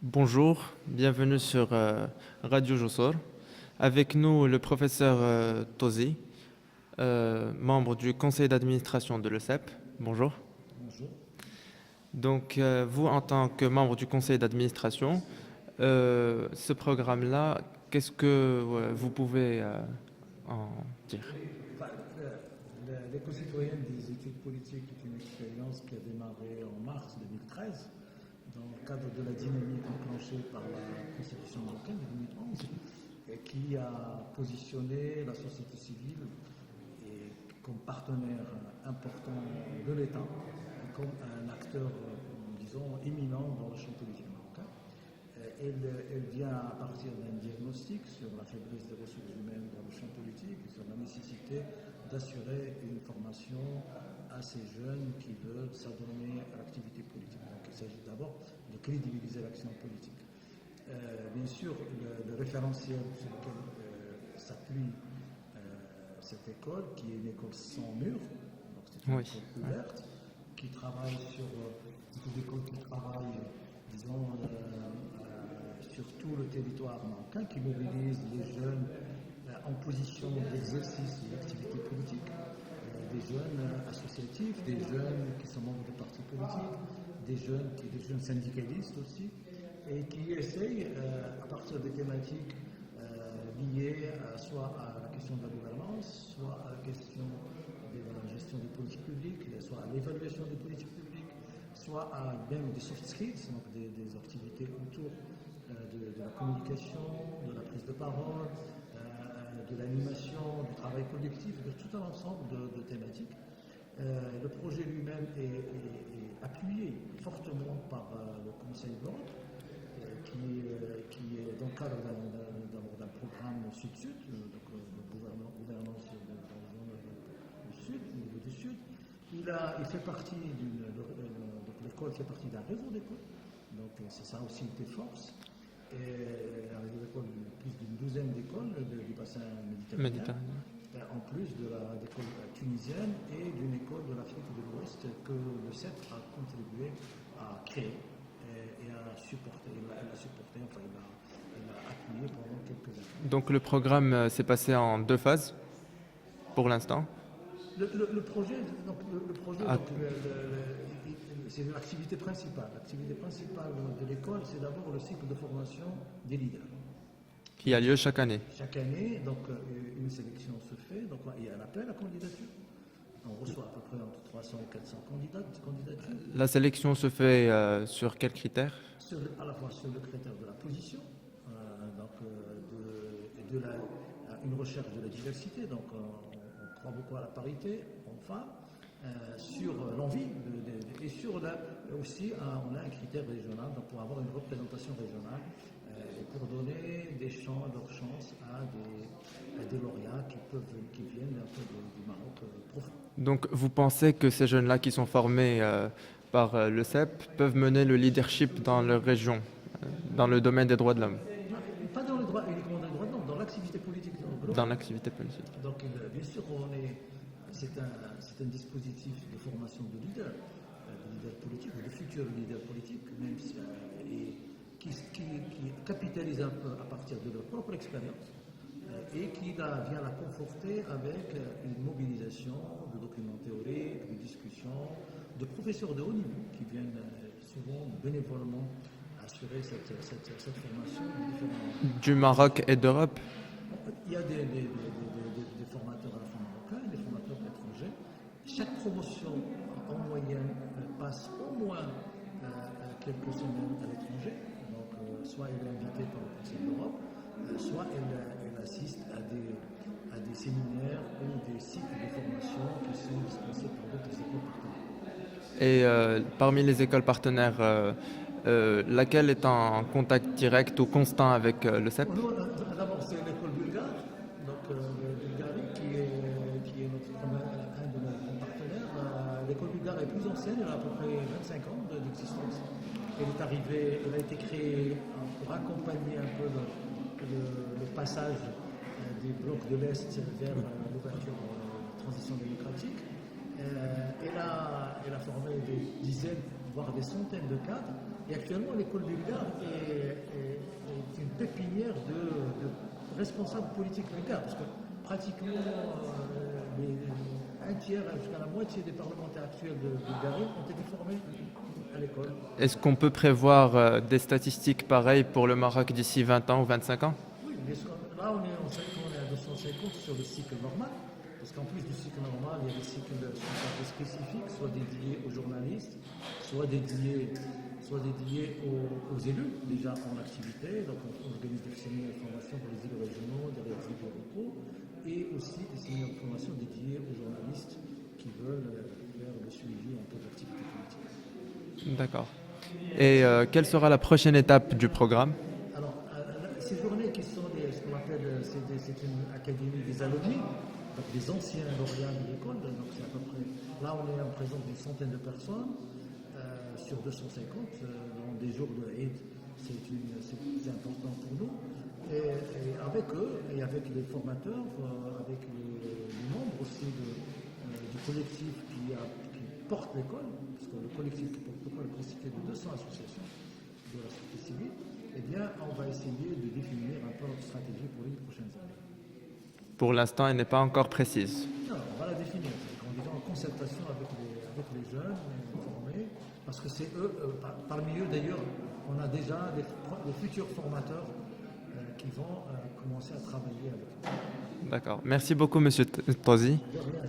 Bonjour, bienvenue sur Radio Jossor. Avec nous, le professeur Tosi, membre du conseil d'administration de l'ECEP. Bonjour. Bonjour. Donc, vous, en tant que membre du conseil d'administration, ce programme-là, qu'est-ce que vous pouvez en dire? Enfin, L'éco-citoyenne des études politiques est une expérience qui a démarré en mars 2013 dans le cadre de la dynamique enclenchée par la Constitution marocaine de 2011 et qui a positionné la société civile comme partenaire important de l'État et comme un acteur, disons, éminent dans le champ politique marocain. Elle vient à partir d'un diagnostic sur la faiblesse des ressources humaines dans le champ politique et sur la nécessité d'assurer une formation à ces jeunes qui veulent s'adonner à l'activité politique. Donc il s'agit d'abord de crédibiliser l'action politique. Bien sûr, le référentiel sur lequel s'appuie cette école, qui est une école sans mur, donc c'est une école ouverte, qui travaille sur une école qui travaille, disons, sur tout le territoire marocain, qui mobilise les jeunes en position d'exercice de l'activité politique, des jeunes associatifs, des jeunes qui sont membres de partis politiques, des jeunes syndicalistes aussi, et qui essayent, à partir des thématiques liées soit à la question de la gouvernance, soit à la question de la gestion des politiques publiques, soit à l'évaluation des politiques publiques, soit à même des soft skills, donc des activités autour de la communication, de la prise de parole, de l'animation, du travail collectif, de tout un ensemble de thématiques. Le projet lui-même est appuyé fortement par le Conseil de l'Europe, qui est dans le cadre d'un programme Sud-Sud, donc gouvernance dans la zone du Sud, au niveau du Sud. Il fait partie donc l'école fait partie d'un réseau d'écoles, donc c'est ça aussi une des forces. Et avec des écoles, plus d'une douzaine d'écoles du bassin méditerranéen, en plus de l'école tunisienne et d'une école de l'Afrique de l'Ouest que le CEP a contribué à créer et à supporter. Elle a supporté, enfin elle a appuyé pendant quelques années. Donc, le programme s'est passé en 2 phases, pour l'instant. Le projet, c'est l'activité principale. L'activité principale de l'école, c'est d'abord le cycle de formation des leaders. Qui a lieu chaque année. Chaque année, donc une sélection se fait, donc il y a un appel à candidature. On reçoit à peu près entre 300 et 400 candidatures. La sélection se fait sur quels critères? À la fois sur le critère de la position, une recherche de la diversité, donc on croit beaucoup à la parité, enfin, sur l'envie, et sur aussi on a un critère régional, donc pour avoir une représentation régionale, et pour donner leurs chances à des lauréats qui viennent un peu du Maroc profond. Donc, vous pensez que ces jeunes-là qui sont formés par le CEP peuvent mener le leadership dans leur région, dans le domaine des droits de l'homme? Pas uniquement dans les droits de l'homme, dans l'activité politique. Dans l'activité politique. Donc, bien sûr, c'est un dispositif de formation de leaders politiques, ou de futurs leaders politiques, même si, qui capitalise un peu à partir de leur propre expérience et qui vient la conforter avec une mobilisation de documents théoriques, de discussions, de professeurs de haut niveau qui viennent souvent bénévolement assurer cette formation. Du Maroc et d'Europe? Il y a des formateurs à la fois marocains et des formateurs étrangers. Chaque promotion, en moyenne, passe au moins quelques semaines à l'étranger. Donc, soit elle est invitée par le Conseil de l'Europe, soit elle assiste à des séminaires ou des cycles de formation qui sont dispensés par d'autres écoles partenaires. Et parmi les écoles partenaires, laquelle est en contact direct ou constant avec le CEP? D'abord, c'est l'école bulgare, donc Bulgarie, qui est un de nos partenaires. L'école bulgare est plus ancienne, elle a à peu près 25 ans d'existence. Elle a été créée pour accompagner un peu le passage des blocs de l'Est vers l'ouverture de la transition démocratique. Elle a formé des dizaines, voire des centaines de cadres Et actuellement, l'école bulgare est une pépinière de responsables politiques bulgares, parce que pratiquement un tiers jusqu'à la moitié des parlementaires actuels de Bulgarie ont été formés à l'école. Est-ce qu'on peut prévoir des statistiques pareilles pour le Maroc d'ici 20 ans ou 25 ans? Oui, bien sûr. Là, on est à 250 sur le cycle normal, parce qu'en plus du cycle normal, il y a des cycles spécifiques, soit dédiés aux journalistes, soit dédiés aux élus déjà en activité. Donc, on organise des séminaires de formation pour les élus régionaux, des élus locaux, et aussi des séminaires de formation dédiés aux journalistes qui veulent faire le suivi un peu de l'activité politique. D'accord. Et quelle sera la prochaine étape du programme? Alors, ces journées qui sont ce qu'on appelle, c'est une académie des alumni, donc des anciens lauréats de l'école, donc c'est à peu près, là on est en présence d'une centaine de personnes, sur 250, dans des jours de Eid, c'est important pour nous, et avec eux, et avec les formateurs, avec les membres aussi du collectif qui porte l'école, parce que le collectif qui porte l'école est constitué de 200 associations de la société civile, eh bien, on va essayer de définir un peu notre stratégie pour les prochaines années. Pour l'instant, elle n'est pas encore précise. Non, on va la définir, en concertation avec les jeunes formés, parce que c'est eux, parmi eux d'ailleurs, on a déjà des futurs formateurs qui vont commencer à travailler avec eux. D'accord. Merci beaucoup, Monsieur Tozi. De rien,